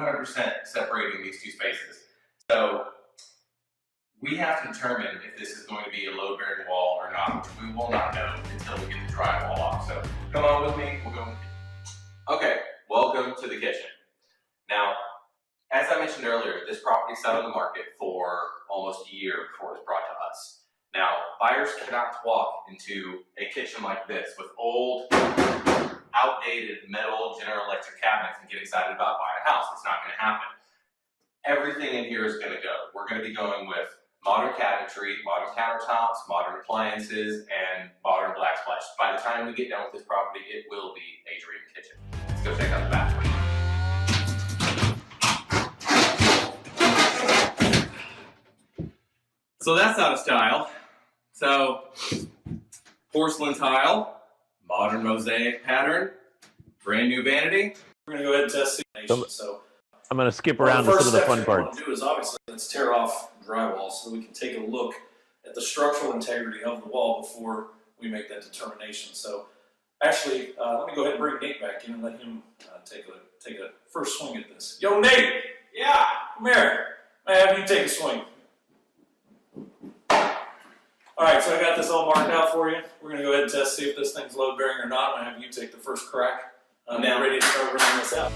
100% separating these two spaces. So we have to determine if this is going to be a load-bearing wall or not, which we will not know until we get the drywall off. So come on with me, we'll go. Okay, welcome to the kitchen. Now, as I mentioned earlier, this property sat on the market for almost a year before it was brought to us. Now, buyers cannot walk into a kitchen like this with old, outdated metal General Electric cabinets and get excited about buying a house. It's not going to happen. Everything in here is going to go. We're going to be going with modern cabinetry, modern countertops, modern appliances, and modern backsplash. By the time we get done with this property, it will be a dream kitchen. Let's go check out the bathroom. So that's out of style. So porcelain tile, modern mosaic pattern, brand new vanity. We're going to go ahead and test the So I'm going to skip around to some of the fun parts. What we do is obviously let's tear off drywall so we can take a look at the structural integrity of the wall before we make that determination. So actually, let me go ahead and bring Nate back in and let him take a first swing at this. Yo, Nate! Yeah! Come here. I have you take a swing. All right, so I got this all marked out for you. We're going to go ahead and test, see if this thing's load bearing or not. I'm going to have you take the first crack. I'm now ready to start running this out.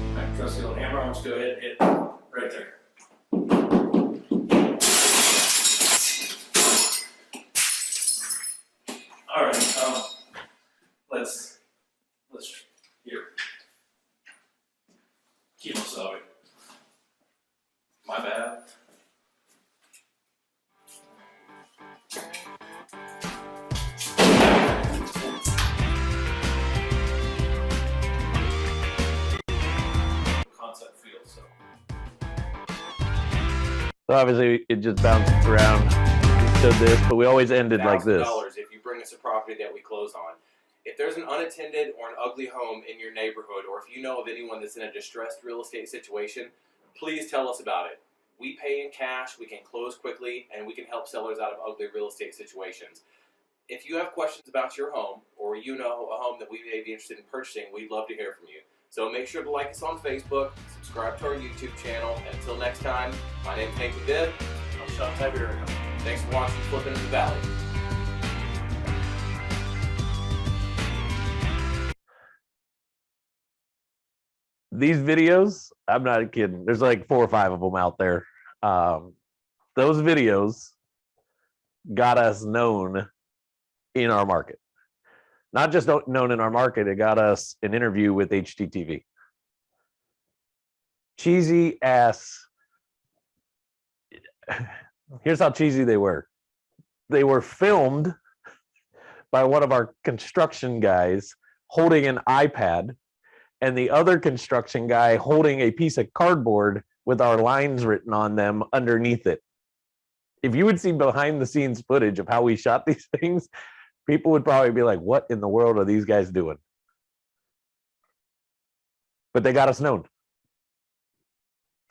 All right, trusty little hammer. Let's go ahead and hit right there. All right, let's here. Kemosabe. My bad. Concept feel so. So obviously it just bounced around to this, but we always ended like this. $1,000 if you bring us a property that we close on. If there's an unattended or an ugly home in your neighborhood, or if you know of anyone that's in a distressed real estate situation, please tell us about it. We pay in cash, we can close quickly, and we can help sellers out of ugly real estate situations. If you have questions about your home, or you know a home that we may be interested in purchasing, we'd love to hear from you. So make sure to like us on Facebook, subscribe to our YouTube channel, and until next time, my name's Nathan Bibb. I'm Shawn Tiberium. Thanks for watching Flipping in the Valley. These videos, I'm not kidding. There's like 4 or 5 of them out there. Those videos got us known in our market. Not just known in our market, it got us an interview with HGTV. Cheesy ass. Here's how cheesy they were. They were filmed by one of our construction guys holding an iPad, and the other construction guy holding a piece of cardboard with our lines written on them underneath it. If you would see behind the scenes footage of how we shot these things, people would probably be like, what in the world are these guys doing? But they got us known.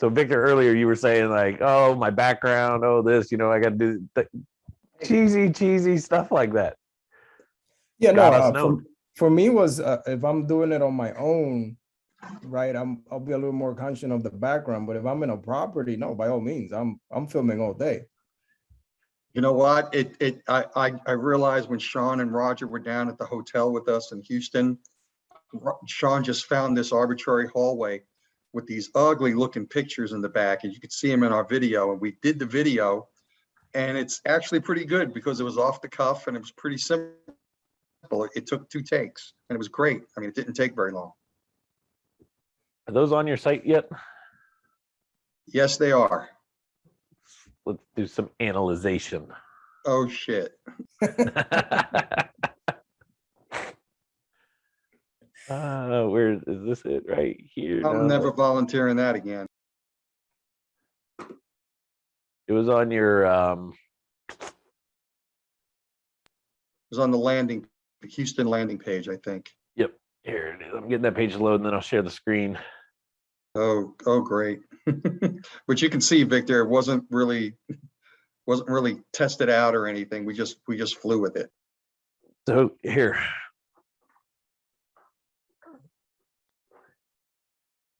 So Victor, earlier you were saying like, oh, my background, oh, this, you know, I got to do cheesy stuff like that. Yeah, no, for me was if I'm doing it on my own, right, I'll be a little more conscious of the background. But if I'm in a property, no, by all means, I'm filming all day. You know what? I realized when Shawn and Roger were down at the hotel with us in Houston, Shawn just found this arbitrary hallway with these ugly looking pictures in the back, and you could see them in our video. And we did the video, and it's actually pretty good because it was off the cuff and it was pretty simple. It took 2 takes and it was great. I mean, it didn't take very long. Are those on your site yet? Yes, they are. Let's do some analyzation. Oh, shit. Where is this it right here? I'm never volunteering that again. It was on your It was on the Houston landing page, I think. Yep, here it is. I'm getting that page loaded, and then I'll share the screen. Oh, great. But you can see, Victor, it wasn't really tested out or anything. We just flew with it. So here,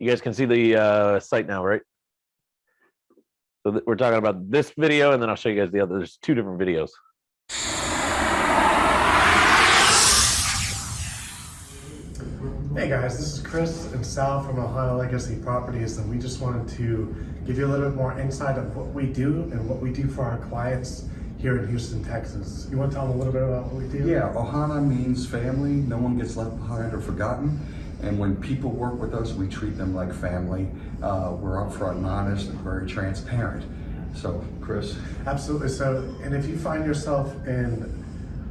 You guys can see the site now, right? So we're talking about this video, and then I'll show you guys the other. There's two different videos. Hey guys, this is Chris and Sal from Ohio Legacy Properties, and we just wanted to give you a little bit more insight of what we do and what we do for our clients here in Houston, Texas. You want to tell them a little bit about what we do? Yeah, Ohana means family. No one gets left behind or forgotten. And when people work with us, we treat them like family. We're upfront and honest and very transparent. So, Chris? Absolutely. So, and if you find yourself in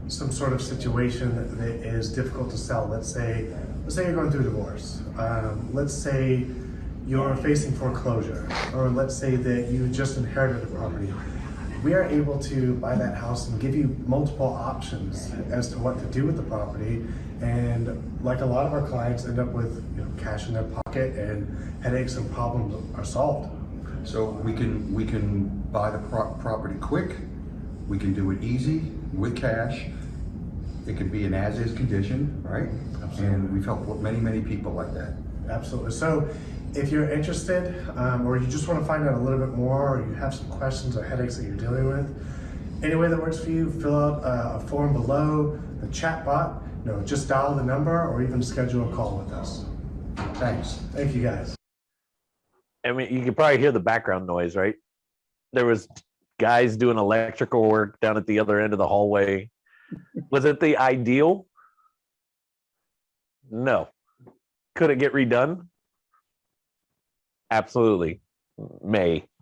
some sort of situation that is difficult to sell, let's say you're going through a divorce, let's say you're facing foreclosure, or let's say that you just inherited a property, we are able to buy that house and give you multiple options as to what to do with the property. And like a lot of our clients end up with cash in their pocket, and headaches and problems are solved. So we can buy the property quick. We can do it easy with cash. It could be an as-is condition, right? Absolutely. And we've helped many people like that. Absolutely. So if you're interested, or you just want to find out a little bit more, or you have some questions or headaches that you're dealing with, any way that works for you, fill out a form below, the chat bot, just dial the number or even schedule a call with us. Thanks. Thank you guys. I mean, you can probably hear the background noise, right? There was guys doing electrical work down at the other end of the hallway. Was it the ideal? No. Could it get redone? Absolutely.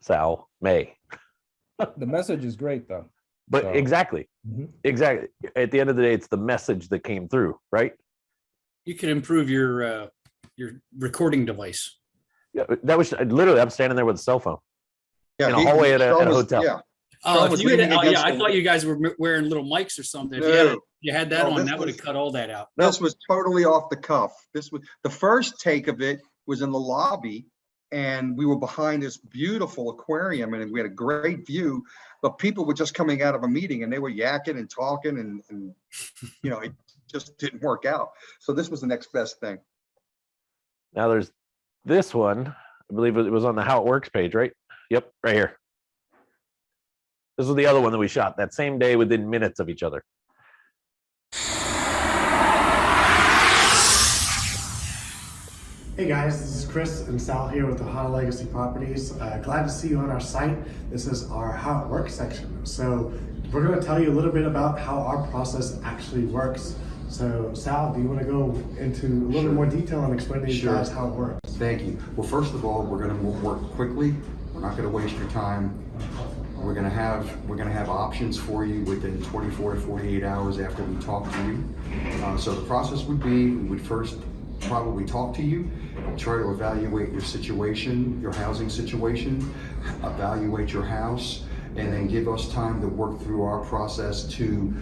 Sal, may. The message is great though. But So- exactly. Mhm. Exactly. At the end of the day, it's the message that came through, right? You can improve your recording device. Yeah, that was literally, I'm standing there with a cell phone Yeah, in a hallway at a Sean was- hotel. Yeah, Oh, Sean if was you had, leaning yeah, against I the- thought you guys were wearing little mics or something. If No. you had that No, on, this that would have was- cut all that out. this was totally off the cuff. This was, the first take of it was in the lobby, and we were behind this beautiful aquarium, and we had a great view, but people were just coming out of a meeting and they were yakking and talking, and it just didn't work out. So this was the next best thing. Now there's this one. I believe it was on the How It Works page, right? Yep, right here. This was the other one that we shot that same day within minutes of each other. Hey guys, this is Chris and Sal here with Ohio Legacy Properties. Glad to see you on our site. This is our How It Works section. So we're going to tell you a little bit about how our process actually works. So Sal, do you want to go into a little bit more detail and explain to you guys how it works? Thank you. Well, first of all, we're going to work quickly. We're not going to waste your time. We're going to have options for you within 24 to 48 hours after we talk to you. So the process would be, we would first probably talk to you, try to evaluate your situation, your housing situation, evaluate your house, and then give us time to work through our process to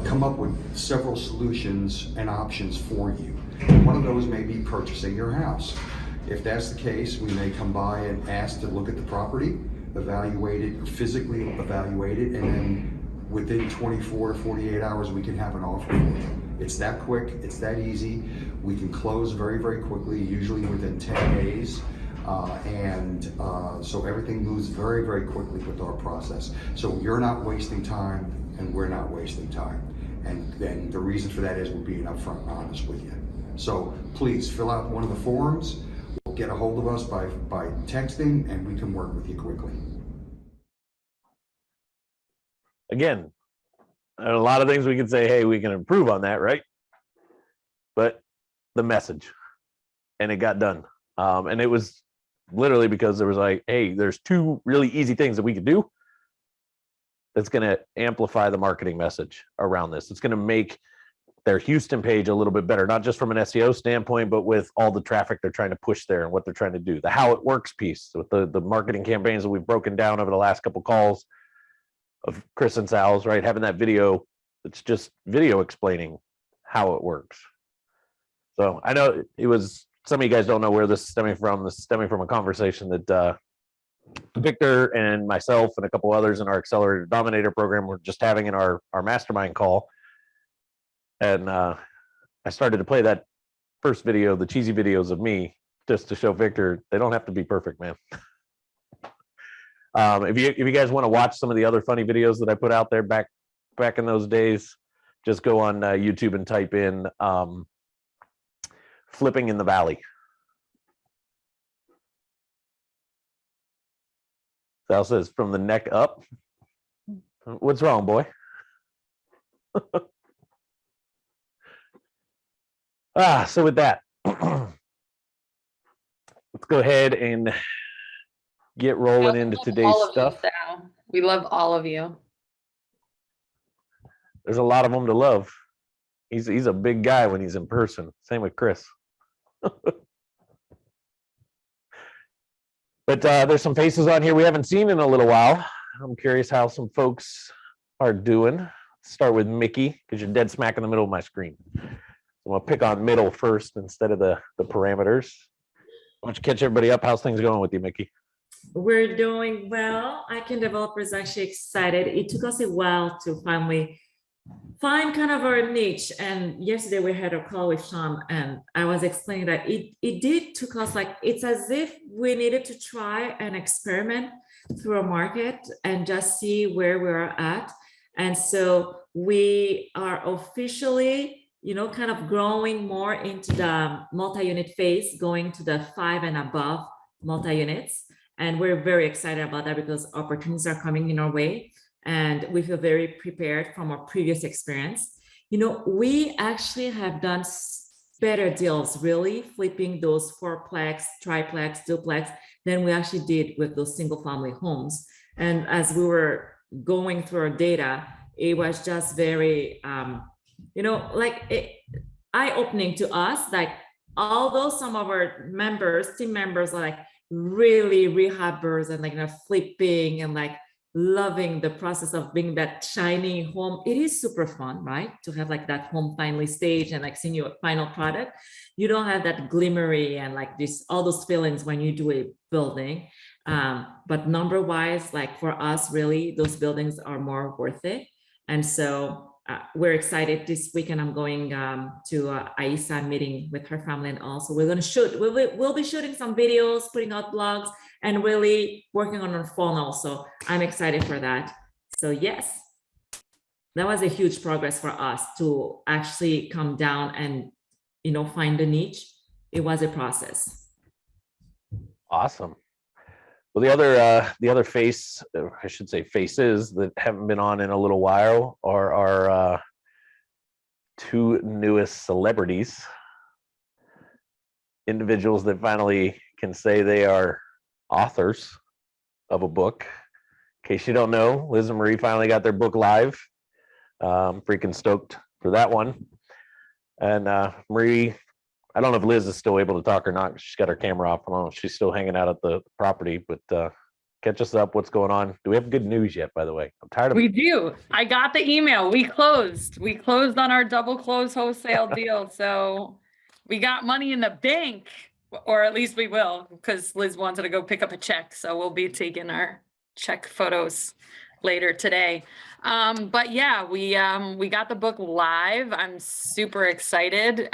come up with several solutions and options for you. One of those may be purchasing your house. If that's the case, we may come by and ask to look at the property, evaluate it, physically evaluate it, and then within 24 to 48 hours, we can have an offer for you. It's that quick, it's that easy. We can close very, very quickly, usually within 10 days. So everything moves very, very quickly with our process. So you're not wasting time and we're not wasting time. And then the reason for that is we're being upfront and honest with you. So please fill out one of the forms. Get a hold of us by texting, and we can work with you quickly. Again, a lot of things we can say, hey, we can improve on that, right? But the message, and it got done. And it was literally because there was like, hey, there's two really easy things that we could do that's going to amplify the marketing message around this. It's going to make their Houston page a little bit better, not just from an SEO standpoint, but with all the traffic they're trying to push there and what they're trying to do. The How It Works piece with the marketing campaigns that we've broken down over the last couple calls of Chris and Sal's, right? Having that video, it's just video explaining how it works. So I know it was, some of you guys don't know where this is stemming from. This is stemming from a conversation that Victor and myself and a couple others in our Accelerator Dominator program were just having in our mastermind call. And I started to play that first video, the cheesy videos of me just to show Victor they don't have to be perfect, man. If you guys want to watch some of the other funny videos that I put out there back in those days, just go on YouTube and type in flipping in the valley. Sal says from the neck up. What's wrong, boy? So with that, let's go ahead and get rolling into today's stuff. We love all of you. There's a lot of them to love. He's a big guy when he's in person. Same with Chris. But there's some faces on here we haven't seen in a little while. I'm curious how some folks are doing. Let's start with Mickey, because you're dead smack in the middle of my screen. I'm gonna pick on middle first instead of the parameters. Why don't you catch everybody up? How's things going with you, Mickey? We're doing well. ICANN developers actually excited. It took us a while to finally find kind of our niche. And yesterday we had a call with Shawn, and I was explaining that it did took us like, it's as if we needed to try and experiment through a market and just see where we're at. And so we are officially, kind of growing more into the multi-unit phase, going to the 5 and above multi-units. And we're very excited about that because opportunities are coming in our way. And we feel very prepared from our previous experience. We actually have done better deals, really flipping those 4-plex, triplex, duplex than we actually did with those single family homes. And as we were going through our data, it was just very, eye-opening to us. Like, although some of our team members are like really rehabbers and flipping and loving the process of being that shiny home. It is super fun, right? To have that home finally staged and seeing your final product. You don't have that glimmery and all those feelings when you do a building. But number wise, for us, really, those buildings are more worth it. And so we're excited. This weekend I'm going to Aisa meeting with her family, and also we're going to shoot. We'll be shooting some videos, putting out blogs, and really working on our funnel. So I'm excited for that. So yes, that was a huge progress for us to actually come down and find a niche. It was a process. Awesome. Well, the other face, I should say faces that haven't been on in a little while are our two newest celebrities, individuals that finally can say they are authors of a book. In case you don't know, Liz and Marie finally got their book live. I'm freaking stoked for that one. And Marie, I don't know if Liz is still able to talk or not. She's got her camera off. I don't know if she's still hanging out at the property, but catch us up. What's going on? Do we have good news yet, by the way? I'm tired of We do. I got the email. We closed on our double close wholesale deal. So we got money in the bank, or at least we will, because Liz wanted to go pick up a check. So we'll be taking our check photos later today. But yeah, we got the book live. I'm super excited.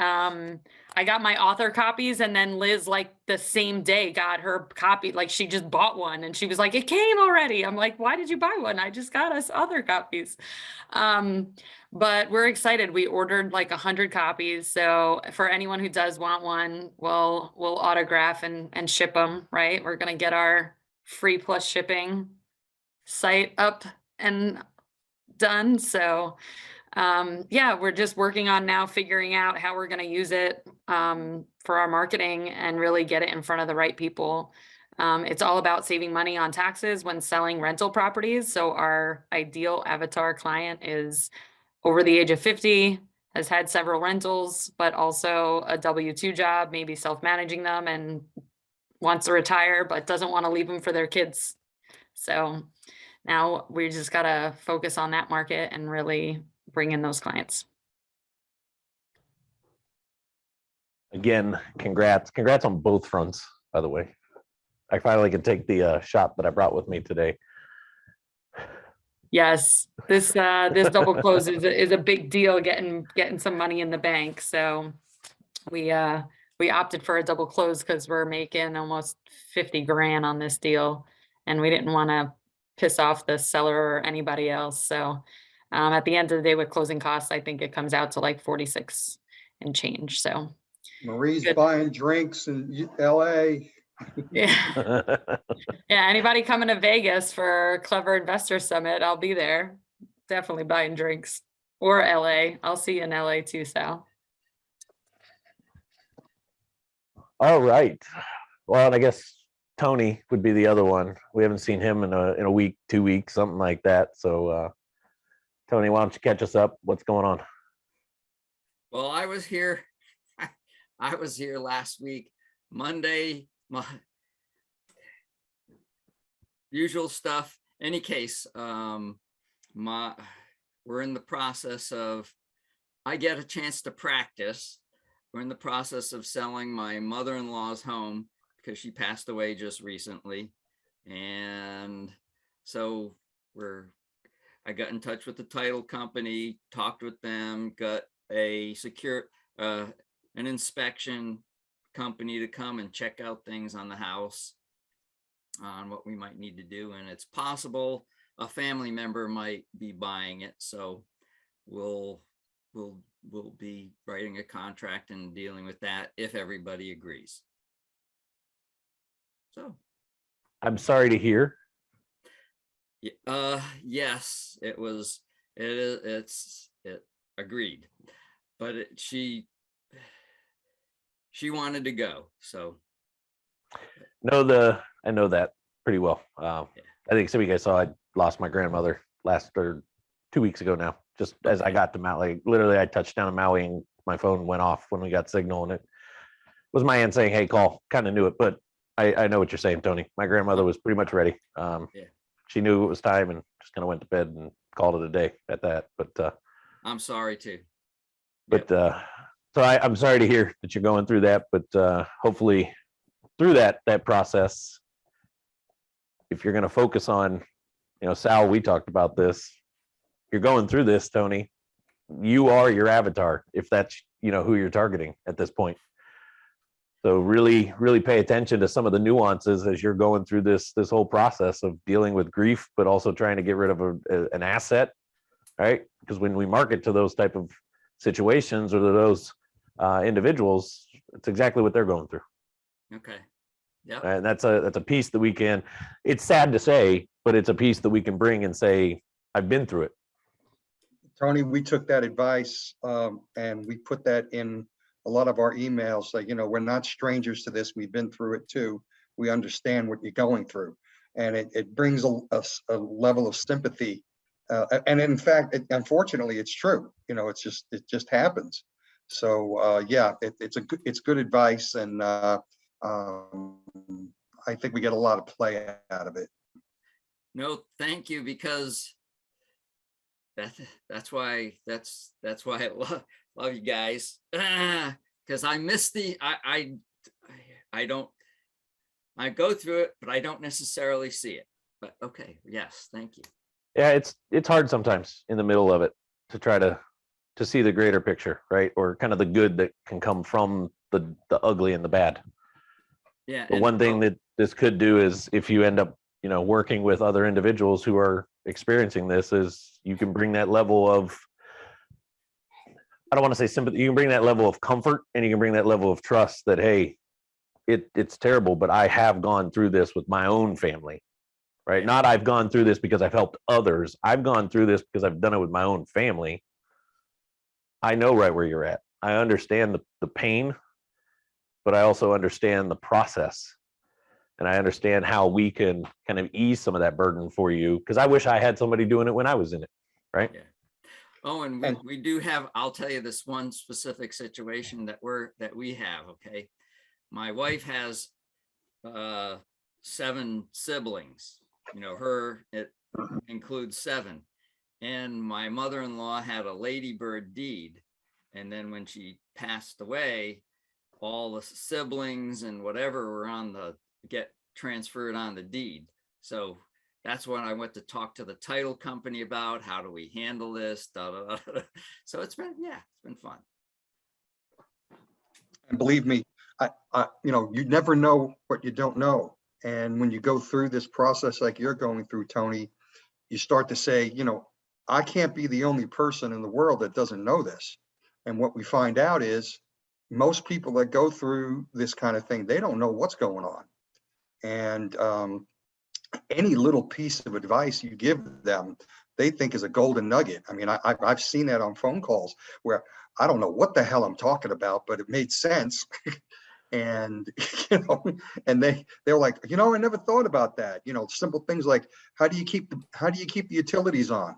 I got my author copies, and then Liz, the same day, got her copy. She just bought one, and she was like, "It came already." I'm like, "Why did you buy one?" I just got us other copies. But we're excited. We ordered 100 copies. So for anyone who does want one, we'll autograph and ship them, right? We're going to get our free plus shipping site up and done. So yeah, we're just working on now figuring out how we're going to use it for our marketing and really get it in front of the right people. It's all about saving money on taxes when selling rental properties. So our ideal avatar client is over the age of 50, has had several rentals, but also a W-2 job, maybe self-managing them, and wants to retire, but doesn't want to leave them for their kids. So now we just got to focus on that market and really bring in those clients. Again, congrats on both fronts, by the way. I finally can take the shot that I brought with me today. Yes, this double close is a big deal, getting some money in the bank. So we we opted for a double close because we're making almost 50 grand on this deal. And we didn't want to piss off the seller or anybody else. So at the end of the day with closing costs, I think it comes out to like 46 and change. So Marie's Good. buying drinks in LA. yeah. Yeah, anybody coming to Vegas for Clever Investor Summit, I'll be there. Definitely buying drinks. Or LA. I'll see you in LA too, Sal. All right. Well, and I guess Tony would be the other one. We haven't seen him in a week, 2 weeks, something like that. So Tony, why don't you catch us up? What's going on? Well, I was here. I was here last week, Monday, my usual stuff. Any case, we're in the process of, I get a chance to practice. We're in the process of selling my mother-in-law's home because she passed away just recently. And so I got in touch with the title company, talked with them, got a an inspection company to come and check out things on the house on what we might need to do. And it's possible a family member might be buying it. So we'll be writing a contract and dealing with that if everybody agrees. So I'm sorry to hear. Yes, it agreed, but she wanted to go. So I know that pretty well. I think some of you guys saw I lost my grandmother 2 weeks ago now, just as I got to Maui. Like literally I touched down in Maui and my phone went off when we got signal, and it was my aunt saying, hey, call. Kind of knew it, but I know what you're saying, Tony. My grandmother was pretty much ready. She knew it was time and just kind of went to bed and called it a day at that. But I'm sorry too. But so I'm sorry to hear that you're going through that, but hopefully through that process, if you're going to focus on, Sal, we talked about this. You're going through this, Tony. You are your avatar, if that's, who you're targeting at this point. So really, really pay attention to some of the nuances as you're going through this whole process of dealing with grief, but also trying to get rid of an asset, right? Because when we market to those type of situations or to those individuals, it's exactly what they're going through. Okay. Yeah. And that's a piece that we can, it's sad to say, but it's a piece that we can bring and say, I've been through it. Tony, we took that advice and we put that in a lot of our emails. Like, we're not strangers to this. We've been through it too. We understand what you're going through. And it brings a level of sympathy. And in fact, unfortunately, it's true. It just happens. So yeah, it's good advice. And I think we get a lot of play out of it. No, thank you, because that's why I love you guys, because I miss I go through it, but I don't necessarily see it. But okay, yes, thank you. Yeah, it's hard sometimes in the middle of it to try to see the greater picture, right? Or kind of the good that can come from the ugly and the bad. Yeah. But one thing that this could do is, if you end up, working with other individuals who are experiencing this, is you can bring that level of, I don't want to say sympathy, you can bring that level of comfort, and you can bring that level of trust that, hey, it's terrible, but I have gone through this with my own family, right? Not I've gone through this because I've helped others. I've gone through this because I've done it with my own family. I know right where you're at. I understand the pain, but I also understand the process. And I understand how we can kind of ease some of that burden for you, because I wish I had somebody doing it when I was in it, right? Yeah. Oh, and we do have, I'll tell you this one specific situation that we have, okay? My wife has 7 siblings, it includes 7. And my mother-in-law had a ladybird deed. And then when she passed away, all the siblings and whatever were get transferred on the deed. So that's when I went to talk to the title company about how do we handle this. So it's been fun. And believe me, you never know what you don't know. And when you go through this process like you're going through, Tony, you start to say, I can't be the only person in the world that doesn't know this. And what we find out is most people that go through this kind of thing, they don't know what's going on. And any little piece of advice you give them, they think is a golden nugget. I mean, I've seen that on phone calls where I don't know what the hell I'm talking about, but it made sense. And, and they're like, I never thought about that. Simple things like, how do you keep the utilities on?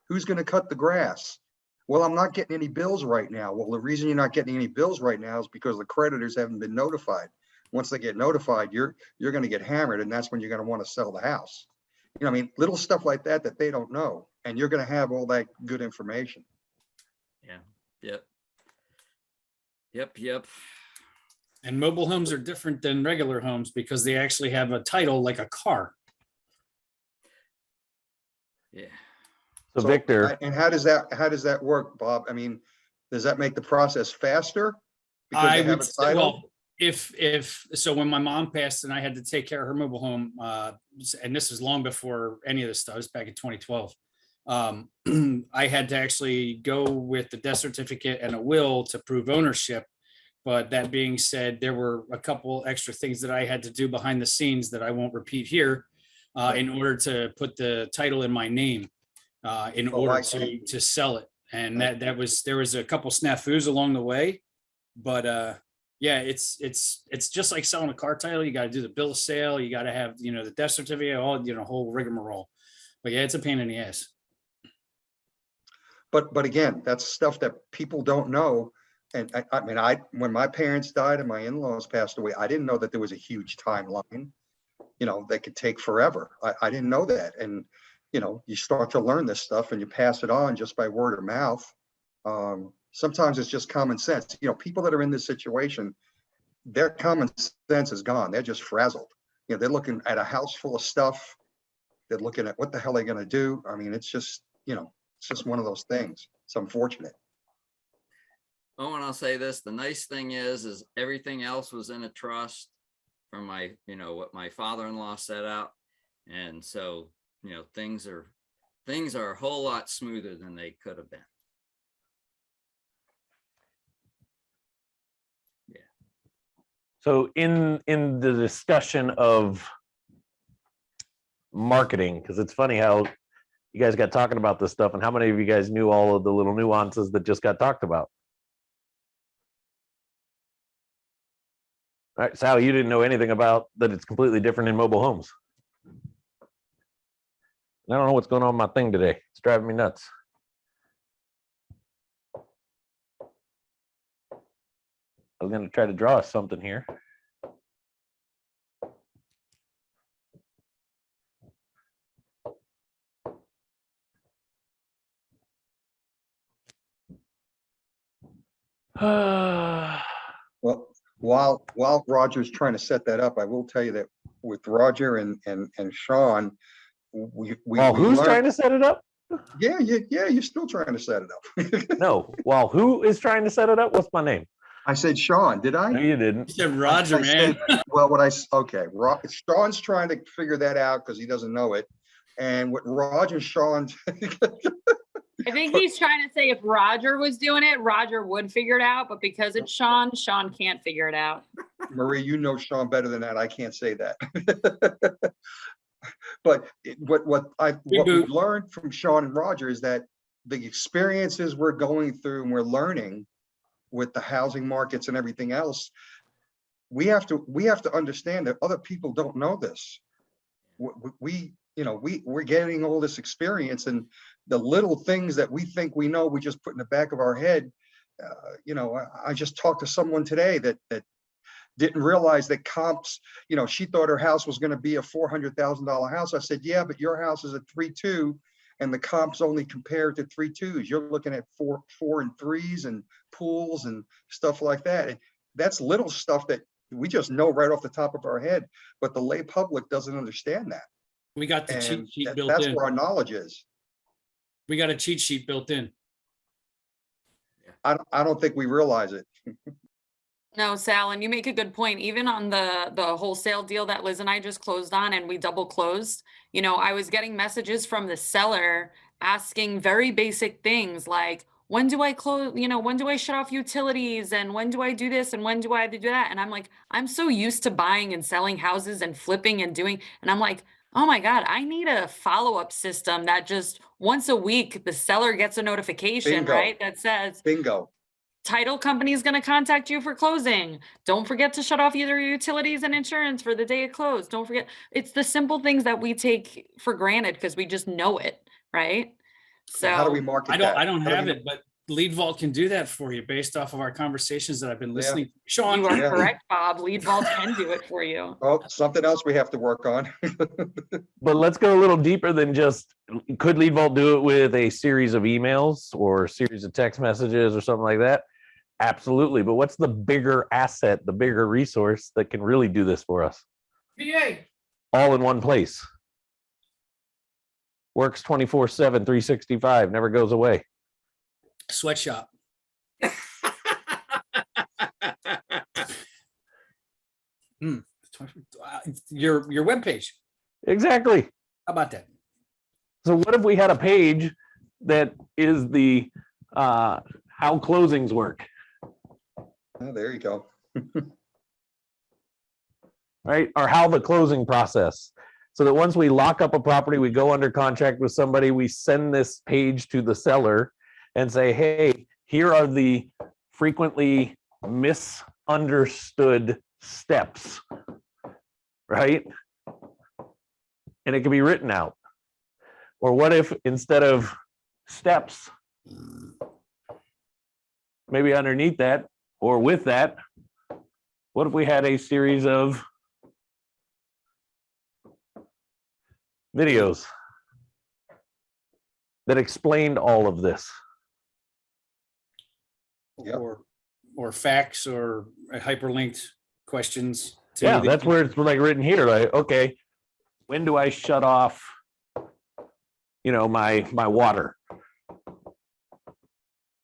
Who's going to cut the grass? Well, I'm not getting any bills right now. Well, the reason you're not getting any bills right now is because the creditors haven't been notified. Once they get notified, you're going to get hammered, and that's when you're going to want to sell the house. Little stuff like that they don't know, and you're going to have all that good information. Yeah. Yep. And mobile homes are different than regular homes because they actually have a title like a car. Yeah. So Victor, and how does that work, Bob? Does that make the process faster? Because I they have would a say, title? well, if so, when my mom passed and I had to take care of her mobile home, and this is long before any of this stuff, it was back in 2012. I had to actually go with the death certificate and a will to prove ownership. But that being said, there were a couple extra things that I had to do behind the scenes that I won't repeat here, in order to put the title in my name, in order to sell it. And there was a couple snafus along the way, but yeah, it's just like selling a car title. You got to do the bill of sale. You got to have, the death certificate, all, whole rigmarole. But yeah, it's a pain in the ass. But again, that's stuff that people don't know. And when my parents died and my in-laws passed away, I didn't know that there was a huge timeline, that could take forever. I didn't know that. And, you start to learn this stuff and you pass it on just by word of mouth. Sometimes it's just common sense. People that are in this situation, their common sense is gone. They're just frazzled. They're looking at a house full of stuff. They're looking at what the hell they're going to do. It's just, it's just one of those things. It's unfortunate. Oh, and I'll say this, the nice thing is everything else was in a trust from my, what my father-in-law set out. And so, things are a whole lot smoother than they could have been. Yeah. so in the discussion of marketing, because it's funny how you guys got talking about this stuff and how many of you guys knew all of the little nuances that just got talked about. All right, Sal, you didn't know anything about that. It's completely different in mobile homes. I don't know what's going on with my thing today. It's driving me nuts. I was going to try to draw us something here. Well, while Roger's trying to set that up, I will tell you that with Roger and Shawn, we who's trying to set it up? Yeah, you're still trying to set it up. No, who is trying to set it up? What's my name? I said Shawn, did I? No, you didn't. You said Roger, man. Shawn's trying to figure that out because he doesn't know it. And what Roger and Shawn, I think he's trying to say if Roger was doing it, Roger would figure it out, but because it's Shawn can't figure it out. Marie, you know Shawn better than that. I can't say that. But what we've learned from Shawn and Roger is that the experiences we're going through and we're learning with the housing markets and everything else, we have to understand that other people don't know this. We're getting all this experience, and the little things that we think we know, we just put in the back of our head. I just talked to someone today that didn't realize that comps, she thought her house was going to be a $400,000 house. I said, yeah, but your house is a 3.2 and the comps only compared to 3.2s. You're looking at 4 and 3s and pools and stuff like that. And that's little stuff that we just know right off the top of our head, but the lay public doesn't understand that. We got the cheat sheet built in. That's where our knowledge is. We got a cheat sheet built in. I don't think we realize it. No, Sal, and you make a good point. Even on the wholesale deal that Liz and I just closed on and we double closed, you know, I was getting messages from the seller asking very basic things like, when do I close, you know, when do I shut off utilities and when do I do this and when do I do that? And I'm like, I'm so used to buying and selling houses and flipping and doing, and I'm like, oh my God, I need a follow-up system that just once a week the seller gets a notification, Bingo. right? That says, Bingo. title company is going to contact you for closing. Don't forget to shut off either utilities and insurance for the day it closed. Don't forget. It's the simple things that we take for granted because we just know it, right? So How do we market I that? don't How do have we- it, but Lead Vault can do that for you based off of our conversations that I've been listening. Sean, you are Yeah. correct, Bob. Lead Vault can do it for you. Oh, something else we have to work on. But let's go a little deeper than just, could Lead Vault do it with a series of emails or a series of text messages or something like that? Absolutely. But what's the bigger asset, the bigger resource that can really do this for us? VA. All in one place. Works 24/7, 365, never goes away. Sweatshop. Your webpage. Exactly. How about that? So what if we had a page that is the how closings work, Oh, there you go. right? Or how the closing process. So that once we lock up a property, we go under contract with somebody, we send this page to the seller and say, hey, here are the frequently misunderstood steps, right? And it can be written out. Or what if instead of steps, maybe underneath that or with that, what if we had a series of videos that explained all of this? Yep. Or facts or hyperlinked questions. to Yeah, the- that's where it's like written here, like, okay, when do I shut off, my water?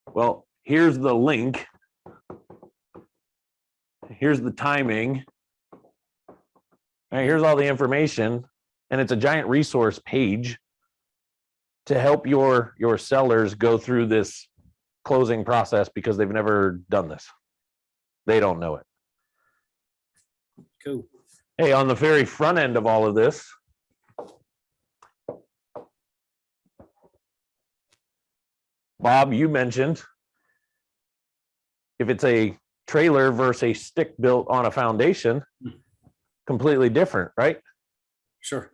Well, here's the link. Here's the timing. And here's all the information. And it's a giant resource page to help your sellers go through this closing process because they've never done this. They don't know it. Cool. Hey, on the very front end of all of this, Bob, you mentioned if it's a trailer versus a stick built on a foundation, completely different, right? Sure.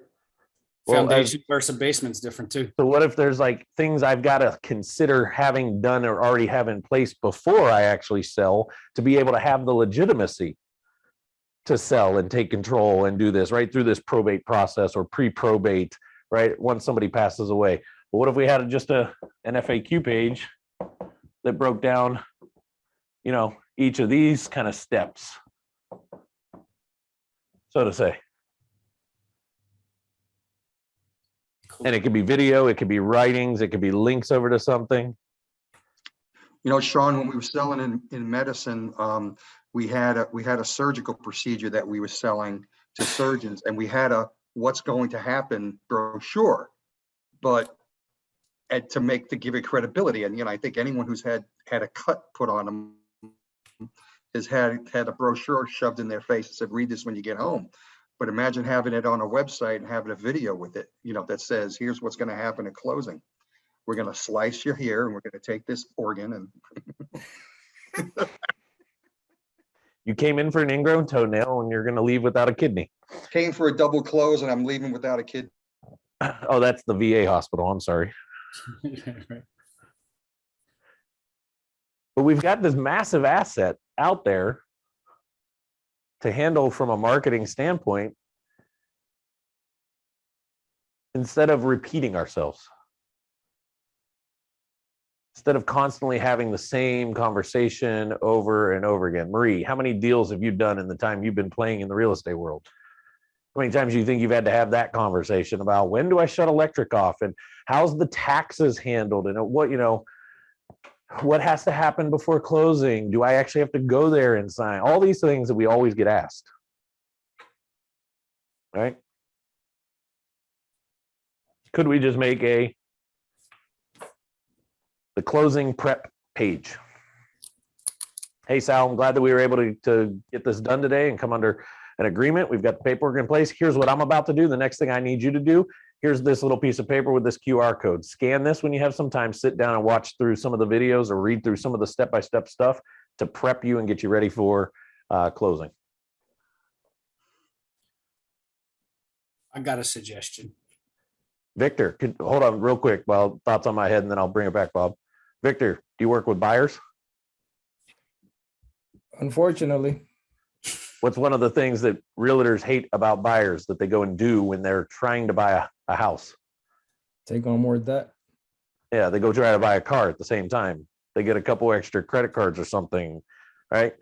Well, Foundation versus basement's different too. So what if there's like things I've got to consider having done or already have in place before I actually sell to be able to have the legitimacy to sell and take control and do this right through this probate process or pre-probate, right? Once somebody passes away. But what if we had just an FAQ page that broke down, each of these kind of steps, so to say. Cool. And it could be video, it could be writings, it could be links over to something. Sean, when we were selling in medicine, we had a surgical procedure that we were selling to surgeons, and we had a what's going to happen brochure, but to give it credibility. And I think anyone who's had a cut put on them has had a brochure shoved in their face and said, read this when you get home. But imagine having it on a website and having a video with it, that says, here's what's going to happen at closing. We're going to slice you here and we're going to take this organ and You came in for an ingrown toenail and you're going to leave without a kidney. came for a double close and I'm leaving without a kid. Oh, that's the VA hospital. I'm sorry. Right. But we've got this massive asset out there to handle from a marketing standpoint instead of repeating ourselves. Instead of constantly having the same conversation over and over again. Marie, how many deals have you done in the time you've been playing in the real estate world? How many times do you think you've had to have that conversation about when do I shut electric off and how's the taxes handled and what, What has to happen before closing? Do I actually have to go there and sign? All these things that we always get asked. Right? Could we just make the closing prep page? Hey, Sal, I'm glad that we were able to get this done today and come under an agreement. We've got the paperwork in place. Here's what I'm about to do. The next thing I need you to do, here's this little piece of paper with this QR code. Scan this when you have some time. Sit down and watch through some of the videos or read through some of the step-by-step stuff to prep you and get you ready for closing. I got a suggestion. Victor, hold on real quick while thoughts on my head, and then I'll bring it back, Bob. Victor, do you work with buyers? Unfortunately. What's one of the things that realtors hate about buyers that they go and do when they're trying to buy a house? Take on more debt. Yeah, they go try to buy a car at the same time. They get a couple extra credit cards or something, right?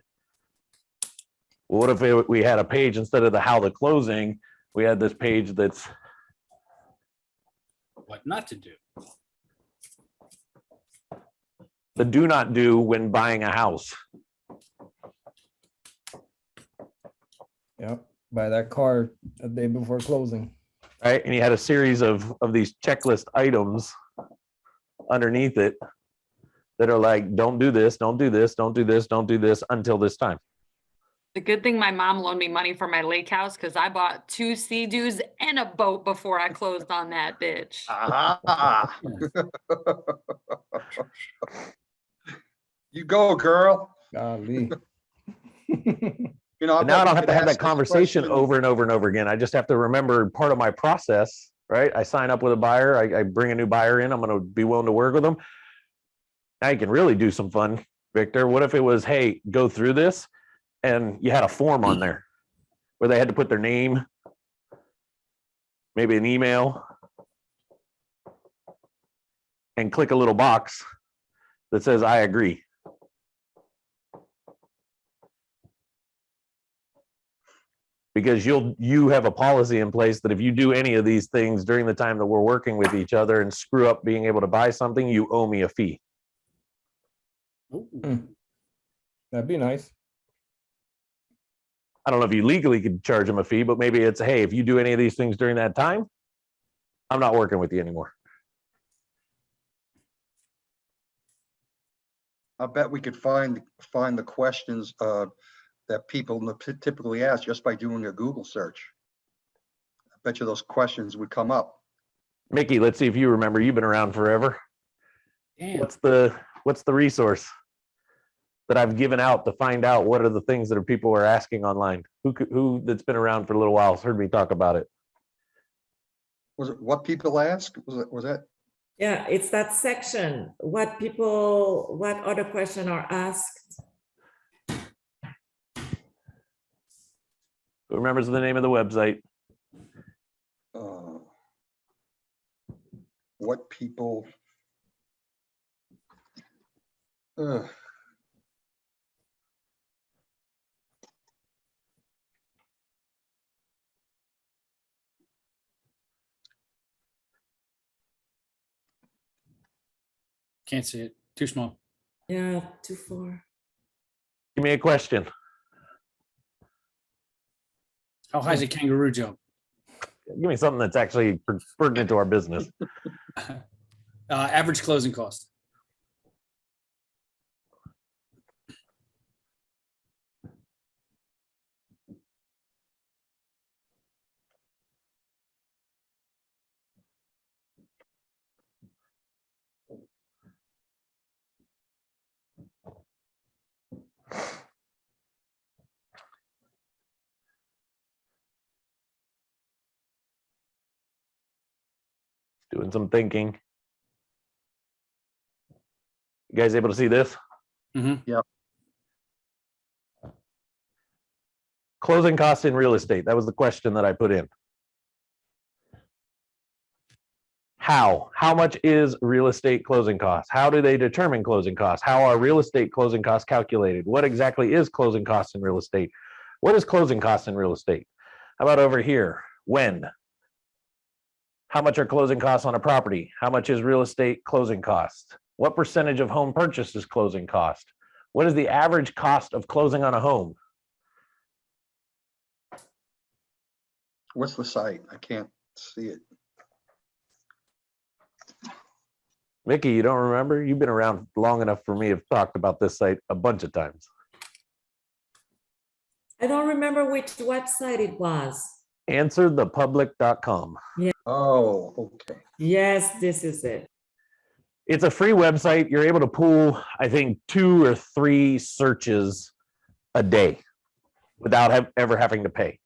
Well, what if we had a page instead of the how the closing, we had this page that's What not to do. the do not do when buying a house. Yep. Buy that car a day before closing. Right, and you had a series of these checklist items underneath it that are like, don't do this, don't do this, don't do this, don't do this until this time. The good thing my mom loaned me money for my lake house because I bought 2 sea-doos and a boat before I closed on that bitch. Ah. You go, girl. Golly. You know, And now I don't have bet to we have could that ask this conversation question. over and over and over again. I just have to remember part of my process, right? I sign up with a buyer, I bring a new buyer in, I'm going to be willing to work with them. Now you can really do some fun, Victor. What if it was, hey, go through this, and you had a form on there where they had to put their name, maybe an email, and click a little box that says, I agree. Because you have a policy in place that if you do any of these things during the time that we're working with each other and screw up being able to buy something, you owe me a fee. That'd be nice. I don't know if you legally could charge them a fee, but maybe it's, hey, if you do any of these things during that time, I'm not working with you anymore. I bet we could find the questions that people typically ask just by doing a Google search. I bet you those questions would come up. Mickey, let's see if you remember. You've been around forever. Damn. What's the resource that I've given out to find out what are the things that people are asking online? Who that's been around for a little while has heard me talk about it? Was it what people ask? Was that? Yeah, it's that section. What other question are asked? Who remembers the name of the website? What people? Can't see it. Too small. Yeah, too far. Give me a question. How high is a kangaroo jump? Give me something that's actually pertinent to our business. Average closing cost. Doing some thinking. You guys able to see this? Mm-hmm. Yep. Closing costs in real estate. That was the question that I put in. How much is real estate closing costs? How do they determine closing costs? How are real estate closing costs calculated? What exactly is closing costs in real estate? What is closing costs in real estate? How about over here? When? How much are closing costs on a property? How much is real estate closing costs? What percentage of home purchase is closing cost? What is the average cost of closing on a home? What's the site? I can't see it. Mickey, you don't remember? You've been around long enough for me to have talked about this site a bunch of times. I don't remember which website it was. Answerthepublic.com. Oh, okay. Yes, this is it. It's a free website. You're able to pull, I think, 2 or 3 searches a day without ever having to pay.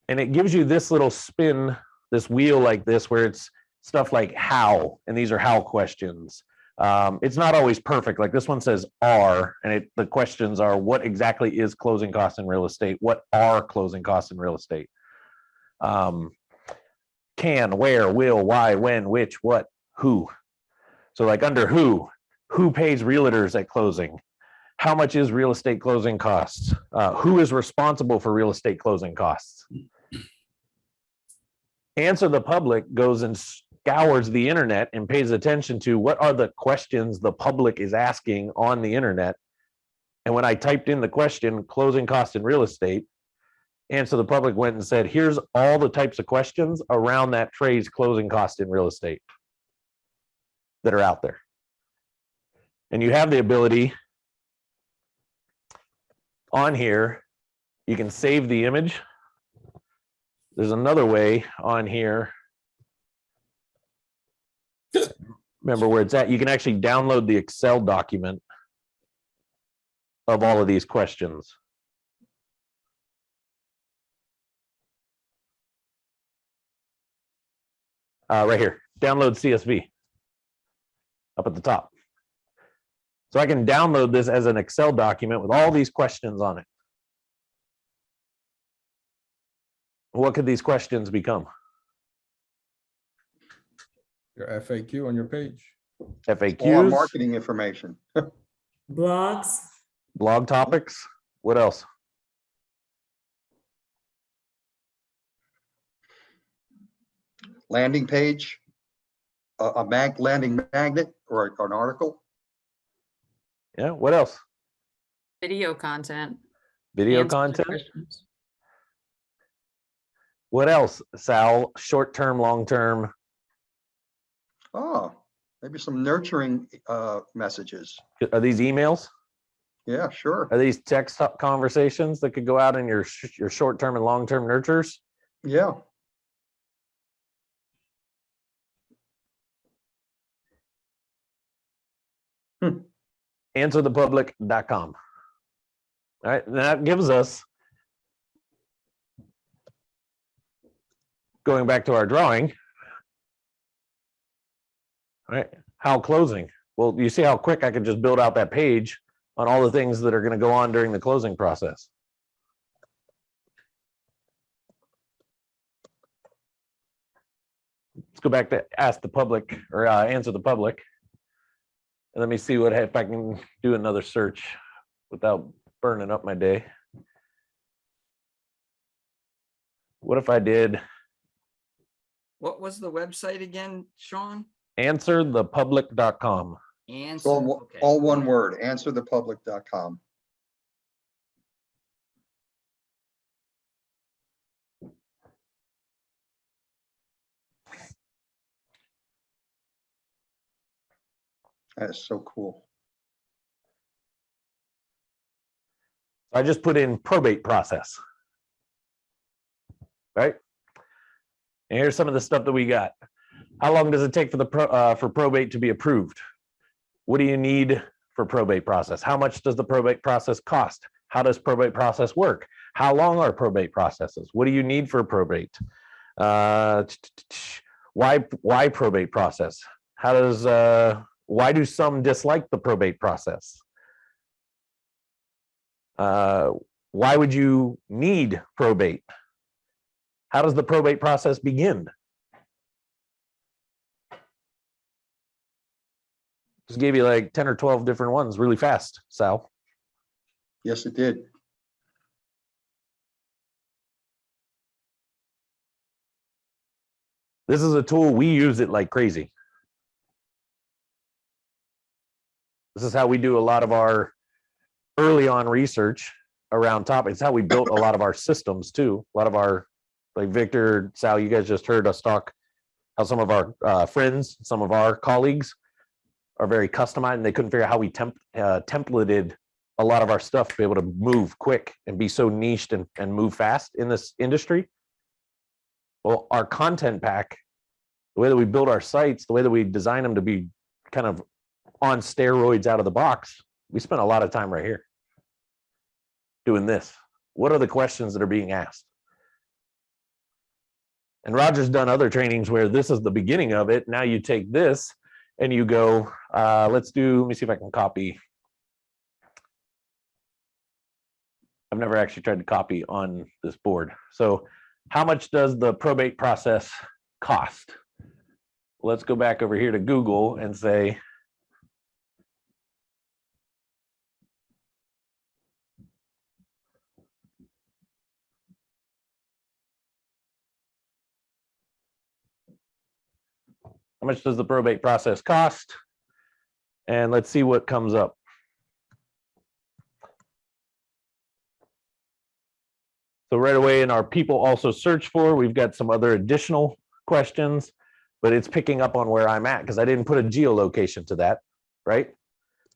And it gives you this little spin, this wheel like this, where it's stuff like how, and these are how questions. It's not always perfect. Like this one says are, and the questions are, what exactly is closing costs in real estate? What are closing costs in real estate? Can, where, will, why, when, which, what, who. So like under who pays realtors at closing? How much is real estate closing costs? Who is responsible for real estate closing costs? Answer the Public goes and scours the internet and pays attention to what are the questions the public is asking on the internet. And when I typed in the question, closing costs in real estate, Answer the Public went and said, here's all the types of questions around that phrase, closing costs in real estate, that are out there. And you have the ability on here, you can save the image. There's another way on here. Remember where it's at. You can actually download the Excel document of all of these questions. Right here, download CSV up at the top. So I can download this as an Excel document with all these questions on it. What could these questions become? Your FAQ on your page. Or FAQs, marketing information. Blogs. blog topics. What else? Landing page, landing magnet or an article. Yeah, what else? Video content. Video answers to content. questions. What else, Sal? Short-term, long-term. Oh, maybe some nurturing messages. Are these emails? Yeah, sure. Are these text conversations that could go out in your short-term and long-term nurtures? Yeah. Answerthepublic.com. All right, and that gives us, going back to our drawing, all right, how closing. Well, you see how quick I could just build out that page on all the things that are going to go on during the closing process. Let's go back to ask the public, or answer the public. And let me see what if I can do another search without burning up my day. What if I did What was the website again, Shawn? answerthepublic.com? Answer. Okay. All one word, answerthepublic.com. That is so cool. I just put in probate process. Right? And here's some of the stuff that we got. How long does it take for the for probate to be approved? What do you need for probate process? How much does the probate process cost? How does probate process work? How long are probate processes? What do you need for probate? Why probate process? How does why do some dislike the probate process? Why would you need probate? How does the probate process begin? Just gave you like 10 or 12 different ones really fast, Sal. Yes, it did. This is a tool, we use it like crazy. This is how we do a lot of our early on research around topics. It's how we built a lot of our systems too. A lot of our, like Victor, Sal, you guys just heard us talk how some of our friends, some of our colleagues are very customized, and they couldn't figure out how we templated a lot of our stuff to be able to move quick and be so niched and move fast in this industry. Well, our content pack, the way that we build our sites, the way that we design them to be kind of on steroids out of the box, we spent a lot of time right here doing this. What are the questions that are being asked? And Roger's done other trainings where this is the beginning of it. Now you take this and you go, let me see if I can copy. I've never actually tried to copy on this board. So how much does the probate process cost? Let's go back over here to Google and say, how much does the probate process cost? And let's see what comes up. So right away in our people also search for, we've got some other additional questions, but it's picking up on where I'm at because I didn't put a geolocation to that, right?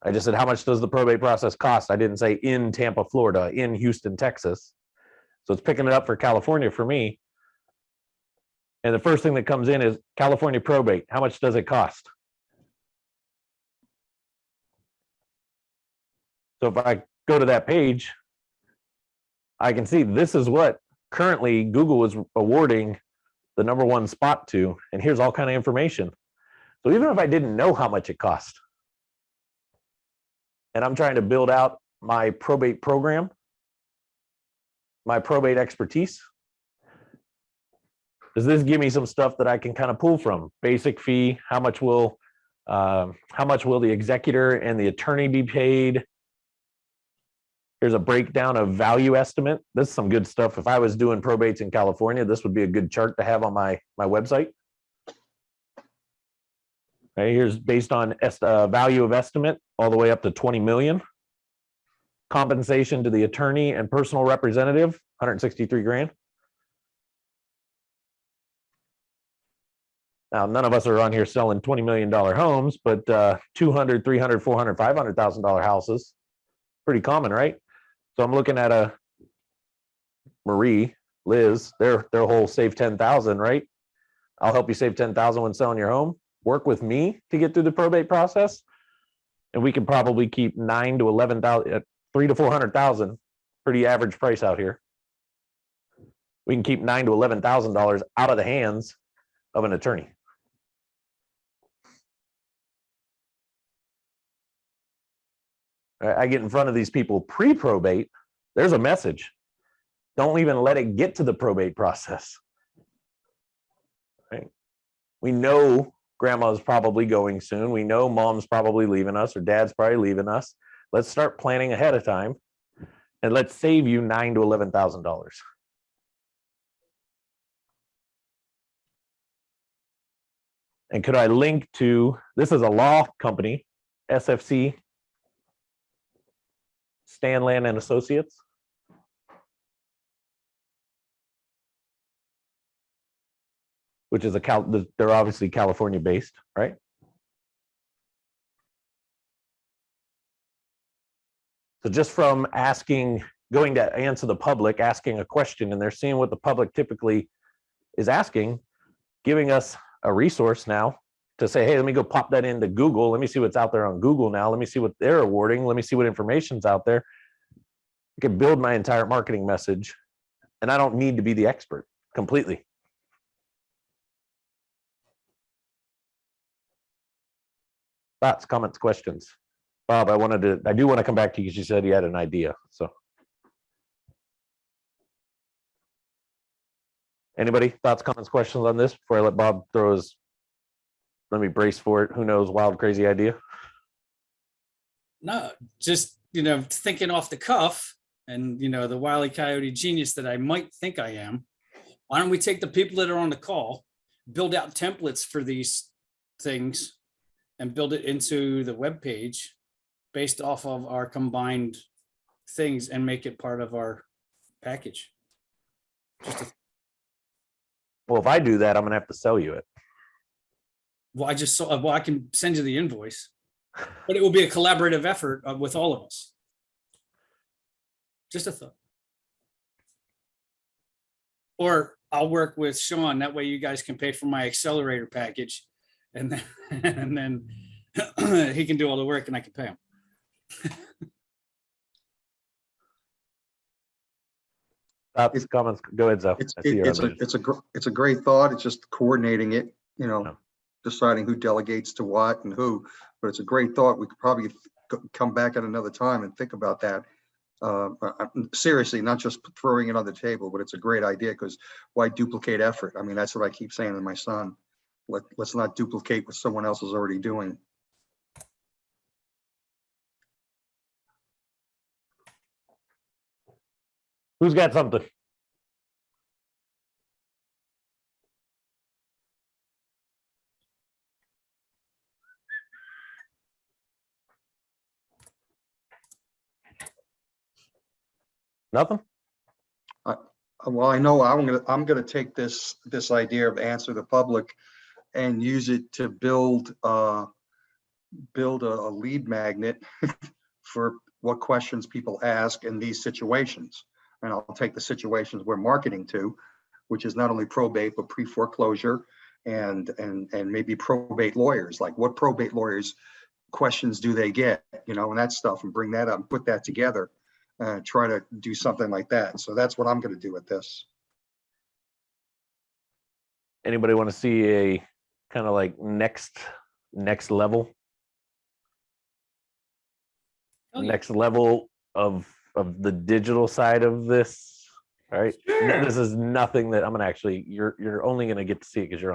I just said, how much does the probate process cost? I didn't say in Tampa, Florida, in Houston, Texas. So it's picking it up for California for me. And the first thing that comes in is California probate. How much does it cost? So if I go to that page, I can see this is what currently Google is awarding the #1 spot to, and here's all kind of information. So even if I didn't know how much it cost, and I'm trying to build out my probate program, my probate expertise, does this give me some stuff that I can kind of pull from? Basic fee, how much will the executor and the attorney be paid? Here's a breakdown of value estimate. This is some good stuff. If I was doing probates in California, this would be a good chart to have on my website. Okay, here's based on value of estimate all the way up to 20 million. Compensation to the attorney and personal representative, 163 grand. Now, none of us are on here selling $20 million homes, but $200, $300, $400, $500,000 houses, pretty common, right? So I'm looking at a Marie, Liz, their whole save 10,000, right? I'll help you save 10,000 when selling your home. Work with me to get through the probate process, and we can probably keep 9 to 11,000, 3 to 400,000, pretty average price out here. We can keep $9 to $11,000 out of the hands of an attorney. I get in front of these people pre-probate, there's a message. Don't even let it get to the probate process. Right? We know grandma's probably going soon. We know mom's probably leaving us or dad's probably leaving us. Let's start planning ahead of time and let's save you $9,000 to $11,000. And could I link to, this is a law company, SFC, Stanland and Associates. Which is they're obviously California based, right? So just from going to answer the public, asking a question, and they're seeing what the public typically is asking, giving us a resource now to say, hey, let me go pop that into Google. Let me see what's out there on Google now. Let me see what they're awarding. Let me see what information's out there. I can build my entire marketing message, and I don't need to be the expert completely. Thoughts, comments, questions? Bob, I do want to come back to you because you said you had an idea. So anybody, thoughts, comments, questions on this before I let Bob throw his, let me brace for it, who knows, wild, crazy idea? No, just, thinking off the cuff and, the Wile E. Coyote genius that I might think I am. Why don't we take the people that are on the call, build out templates for these things and build it into the web page based off of our combined things and make it part of our package. Well, if I do that, I'm gonna have to sell you it. Well, I can send you the invoice, but it will be a collaborative effort with all of us. Just a thought. Or I'll work with Shawn. That way you guys can pay for my accelerator package, and then, and then he can do all the work and I can pay him. Thoughts, comments? Go ahead, Zoe. It's a great thought. It's just coordinating it, you know, No. deciding who delegates to what and who, but it's a great thought. We could probably come back at another time and think about that. Seriously, not just throwing it on the table, but it's a great idea, because why duplicate effort? I mean, that's what I keep saying to my son. Let's not duplicate what someone else is already doing. Who's got something? Nothing? Well, I know I'm gonna take this idea of answer the public and use it to build a lead magnet for what questions people ask in these situations. And I'll take the situations we're marketing to, which is not only probate, but pre-foreclosure and maybe probate lawyers, like what probate lawyers questions do they get, you know, and that stuff, and bring that up and put that together. Try to do something like that. So that's what I'm going to do with this. Anybody want to see a kind of like next level? Oh, yeah. Next level of the digital side of this, right? Sure. This is nothing that I'm gonna actually, you're only gonna get to see it because you're on the